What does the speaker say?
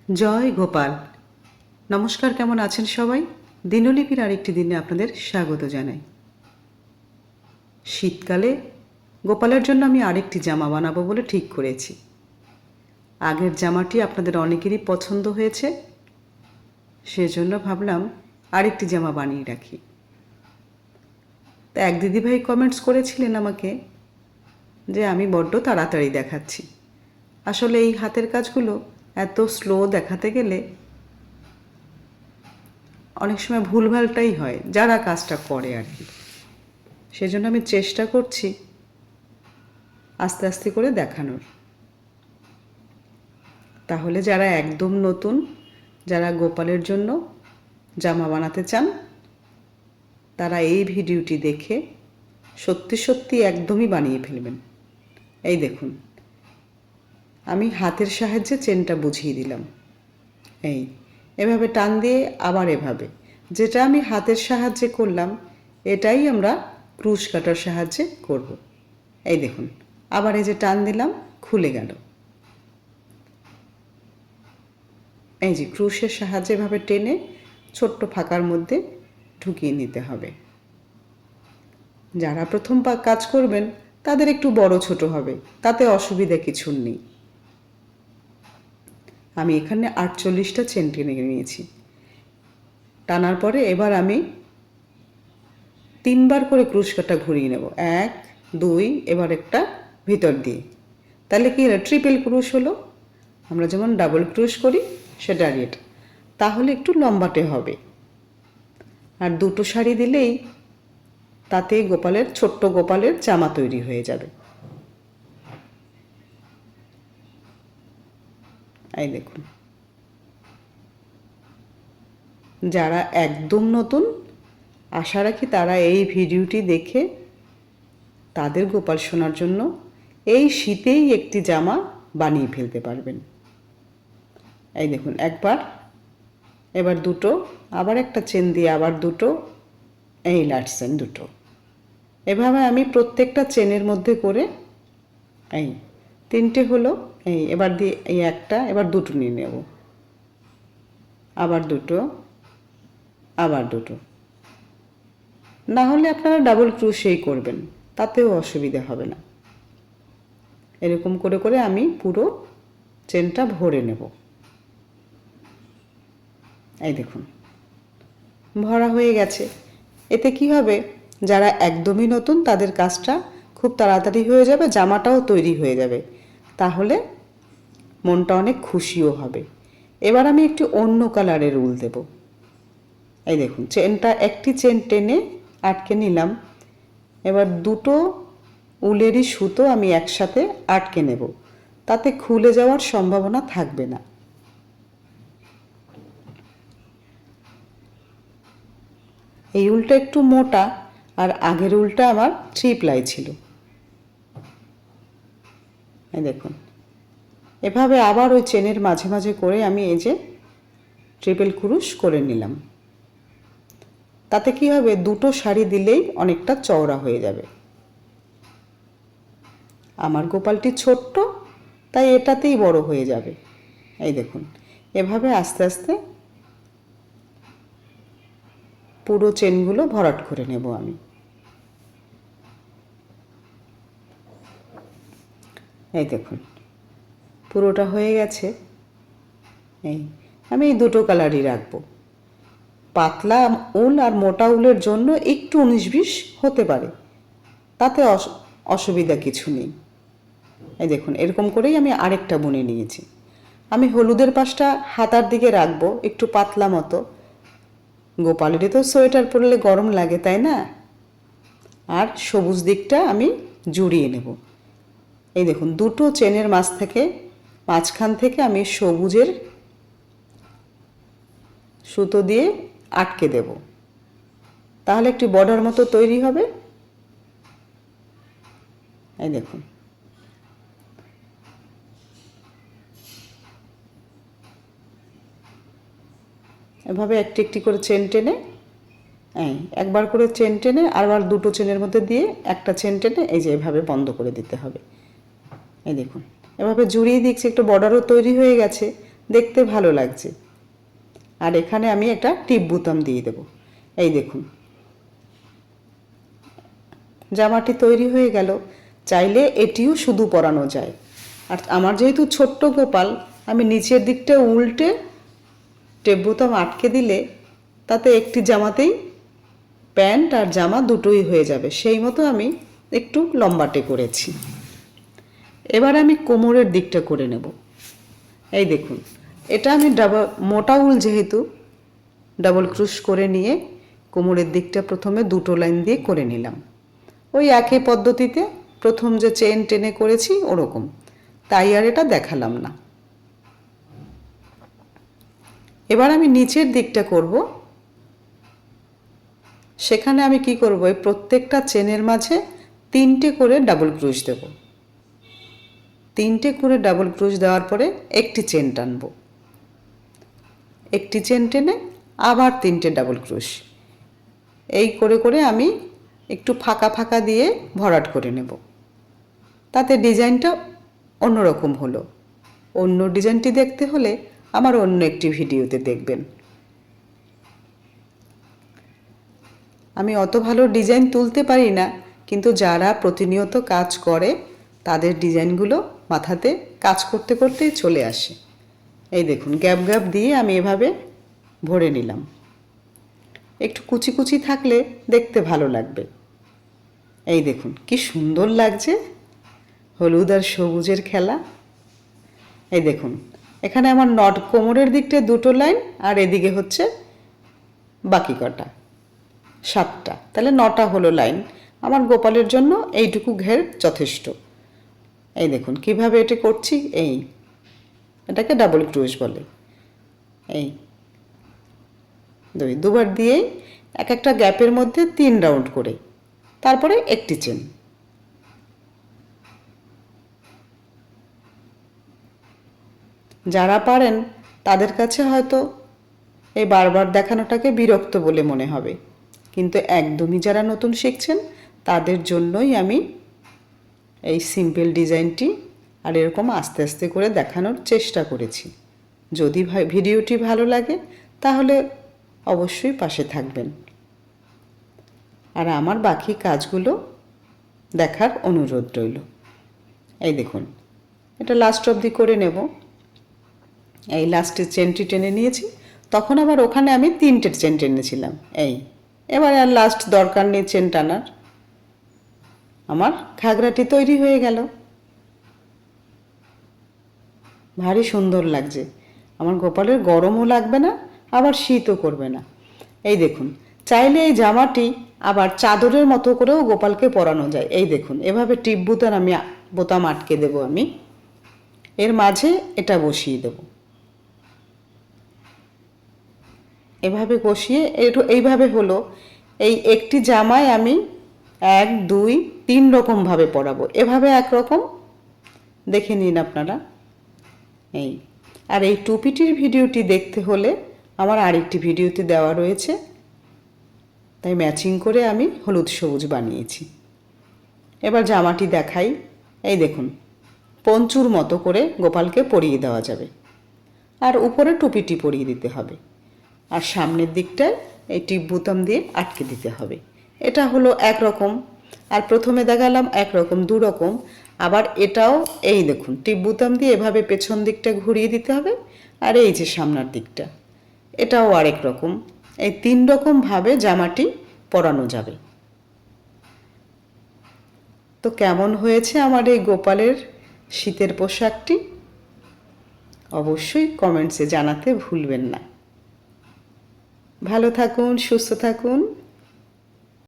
জয় গোপাল। নমস্কার, কেমন আছেন সবাই? দিনলিপির আরেকটি দিনে আপনাদের স্বাগত জানাই। শীতকালে গোপালের জন্য আমি আরেকটি জামা বানাবো বলে ঠিক করেছি। আগের জামাটি আপনাদের অনেকেরই পছন্দ হয়েছে, সেজন্য ভাবলাম আরেকটি জামা বানিয়ে রাখি। তা এক দিদিভাই কমেন্টস করেছিলেন আমাকে যে আমি বড্ড তাড়াতাড়ি দেখাচ্ছি। আসলে এই হাতের কাজগুলো এত স্লো দেখাতে গেলে অনেক সময় ভুলভালটাই হয় যারা কাজটা করে আর কি। সেজন্য আমি চেষ্টা করছি আস্তে আস্তে করে দেখানোর। তাহলে যারা একদম নতুন, যারা গোপালের জন্য জামা বানাতে চান, তারা এই ভিডিওটি দেখে সত্যি সত্যি একদমই বানিয়ে ফেলবেন। এই দেখুন, আমি হাতের সাহায্যে চেনটা বুঝিয়ে দিলাম। এভাবে টান দিয়ে আবার এভাবে, যেটা আমি হাতের সাহায্যে করলাম এটাই আমরা ক্রুশ কাটার সাহায্যে করব। এই দেখুন, আবার এই যে টান দিলাম, খুলে গেল। এই যে ক্রুশের সাহায্যে এভাবে টেনে ছোট্ট ফাঁকার মধ্যে ঢুকিয়ে নিতে হবে। যারা প্রথম কাজ করবেন তাদের একটু বড় ছোট হবে, তাতে অসুবিধা কিছু নেই। আমি এখানে 48টা চেন টেনে নিয়েছি। টানার পরে এবার আমি 3বার করে ক্রুশ কাটা ঘুরিয়ে নেব। 1, 2, এবার একটা ভিতর দিয়ে। তাহলে কি হলো? ট্রিপল ক্রুশ হলো। আমরা যেমন ডাবল ক্রুশ করি সেটা আর এটা। তাহলে একটু লম্বাটে হবে। আর দুটো শাড়ি দিলেই তাতে গোপালের, ছোট্ট গোপালের জামা তৈরি হয়ে যাবে। এই দেখুন, যারা একদম নতুন, আশা রাখি তারা এই ভিডিওটি দেখে তাদের গোপাল সোনার জন্য এই শীতেই একটি জামা বানিয়ে ফেলতে পারবেন। এই দেখুন, একবার, এবার দুটো, আবার একটা চেন দিয়ে আবার দুটো, এই লাস্ট চেন দুটো। এভাবে আমি প্রত্যেকটা চেনের মধ্যে করে, এই 3টে হলো, এই এবার দিয়ে এই একটা, এবার দুটো নিয়ে নেব, আবার দুটো, আবার দুটো। না হলে আপনারা ডাবল ক্রুশেই করবেন, তাতেও অসুবিধা হবে না। এরকম করে করে আমি পুরো চেনটা ভরে নেব। এই দেখুন, ভরা হয়ে গেছে। এতে কি হবে, যারা একদমই নতুন তাদের কাজটা খুব তাড়াতাড়ি হয়ে যাবে, জামাটাও তৈরি হয়ে যাবে। তাহলে মনটা অনেক খুশিও হবে। এবার আমি একটি অন্য কালারের উল দেব। এই দেখুন, চেনটা একটি চেন টেনে আটকে নিলাম। এবার দুটো উলেরই সুতো আমি একসাথে আটকে নেব, তাতে খুলে যাওয়ার সম্ভাবনা থাকবে না। এই উলটা একটু মোটা, আর আগের উলটা আমার 3 প্লাই ছিল। এই দেখুন, এভাবে আবার ওই চেনের মাঝে মাঝে করে আমি এই যে ট্রিপল ক্রুশ করে নিলাম। তাতে কি হবে, দুটো শাড়ি দিলেই অনেকটা চওড়া হয়ে যাবে। আমার গোপালটি ছোট্ট, তাই এটাতেই বড় হয়ে যাবে। এই দেখুন, এভাবে আস্তে আস্তে পুরো চেনগুলো ভরাট করে নেব আমি। এই দেখুন, পুরোটা হয়ে গেছে। আমি এই দুটো কালারই রাখবো। পাতলা উল আর মোটা উলের জন্য একটু 19-20 হতে পারে, তাতে অসুবিধা কিছু নেই। এই দেখুন, এরকম করেই আমি আরেকটা বুনে নিয়েছি। আমি হলুদের পাশটা হাতার দিকে রাখবো, একটু পাতলা মতো। গোপালেরই তো সোয়েটার পরলে গরম লাগে, তাই না? আর সবুজ দিকটা আমি জুড়িয়ে নেব। এই দেখুন, দুটো চেনের মাঝখান থেকে আমি সবুজের সুতো দিয়ে আটকে দেব, তাহলে একটি বর্ডার মতো তৈরি হবে। এই দেখুন, এভাবে একটি একটি করে চেন টেনে, একবার করে চেন টেনে আবার দুটো চেনের মধ্যে দিয়ে একটা চেন টেনে এই যে এভাবে বন্ধ করে দিতে হবে। এই দেখুন, এভাবে জুড়িয়ে দিচ্ছি, একটু বর্ডারও তৈরি হয়ে গেছে। দেখতে ভালো লাগছে। আর এখানে আমি একটা টিপ বোতাম দিয়ে দেব। এই দেখুন জামাটি তৈরি হয়ে গেল। চাইলে এটিও শুধু পরানো যায়। আর আমার যেহেতু ছোট্ট গোপাল, আমি নিচের দিকটা উল্টে টেপ বোতাম আটকে দিলে তাতে একটি জামাতেই প্যান্ট আর জামা দুটোই হয়ে যাবে। সেই মতো আমি একটু লম্বাটে করেছি। এবার আমি কোমরের দিকটা করে নেব। এই দেখুন এটা আমি মোটা উল যেহেতু ডাবল ক্রুশ করে নিয়ে কোমরের দিকটা প্রথমে দুটো লাইন দিয়ে করে নিলাম। ওই একই পদ্ধতিতে প্রথম যে চেন টেনে করেছি ওরকম, তাই আর এটা দেখালাম না। এবার আমি নিচের দিকটা করব। সেখানে আমি কি করব, এই প্রত্যেকটা চেনের মাঝে 3টে করে ডাবল ক্রুশ দেব। 3টে করে ডাবল ক্রুশ দেওয়ার পরে একটি চেন টানবো। একটি চেন টেনে আবার 3টে ডাবল ক্রুশ। এই করে করে আমি একটু ফাঁকা ফাঁকা দিয়ে ভরাট করে নেব। তাতে ডিজাইনটা অন্যরকম হলো। অন্য ডিজাইনটি দেখতে হলে আমার অন্য একটি ভিডিওতে দেখবেন। আমি অত ভালো ডিজাইন তুলতে পারি না, কিন্তু যারা প্রতিনিয়ত কাজ করে তাদের ডিজাইনগুলো মাথাতে কাজ করতে করতেই চলে আসে। এই দেখুন গ্যাপ গ্যাপ দিয়ে আমি এভাবে ভরে নিলাম। একটু কুচি কুচি থাকলে দেখতে ভালো লাগবে। এই দেখুন কি সুন্দর লাগছে, হলুদ আর সবুজের খেলা। এই দেখুন এখানে আমার কোমরের দিকটা 2টো লাইন আর এদিকে হচ্ছে বাকি কটা 7টা, তাহলে 9টা হলো লাইন। আমার গোপালের জন্য এইটুকু ঘের যথেষ্ট। এই দেখুন কিভাবে এটা করছি। এটাকে ডাবল ক্রুশ বলে। এই দুবার দিয়েই এক একটা গ্যাপের মধ্যে 3 রাউন্ড করে, তারপরে একটি চেন। যারা পারেন তাদের কাছে হয়তো এই বারবার দেখানোটাকে বিরক্ত বলে মনে হবে, কিন্তু একদমই যারা নতুন শিখছেন তাদের জন্যই আমি এই সিম্পল ডিজাইনটি আর এরকম আস্তে আস্তে করে দেখানোর চেষ্টা করেছি। যদি ভিডিওটি ভালো লাগে তাহলে অবশ্যই পাশে থাকবেন আর আমার বাকি কাজগুলো দেখার অনুরোধ রইল। এই দেখুন এটা লাস্ট অবধি করে নেব। এই লাস্টের চেনটি টেনে নিয়েছি, তখন আবার ওখানে আমি 3টে চেন টেনেছিলাম। এবার আর লাস্ট দরকার নেই চেন টানার। আমার ঘাগরাটি তৈরি হয়ে গেল। ভারী সুন্দর লাগছে। আমার গোপালের গরমও লাগবে না, আবার শীতও করবে না। এই দেখুন চাইলে এই জামাটি আবার চাদরের মতো করেও গোপালকে পরানো যায়। এই দেখুন এভাবে টিপ বোতাম আটকে দেব আমি, এর মাঝে এটা বসিয়ে দেব। এভাবে বসিয়ে এইভাবে হলো। এই একটি জামায় আমি 1 2 3 রকমভাবে পরাবো। এভাবে একরকম দেখে নিন আপনারা। আর এই টুপিটির ভিডিওটি দেখতে হলে আমার আরেকটি ভিডিওতে দেওয়া রয়েছে, তাই ম্যাচিং করে আমি হলুদ সবুজ বানিয়েছি। এবার জামাটি দেখাই। এই দেখুন পঞ্চুর মতো করে গোপালকে পরিয়ে দেওয়া যাবে, আর উপরে টুপিটি পরিয়ে দিতে হবে, আর সামনের দিকটায় এই টিপ বোতাম দিয়ে আটকে দিতে হবে। এটা হলো একরকম। আর প্রথমে দেখালাম একরকম, 2 রকম। আবার এটাও এই দেখুন টিপ বোতাম দিয়ে এভাবে পেছন দিকটা ঘুরিয়ে দিতে হবে, আর এই যে সামনের দিকটা এটাও আরেক রকম। এই 3 রকমভাবে জামাটি পরানো যাবে। তো কেমন হয়েছে আমার এই গোপালের শীতের পোশাকটি অবশ্যই কমেন্টসে জানাতে ভুলবেন না। ভালো থাকুন, সুস্থ থাকুন।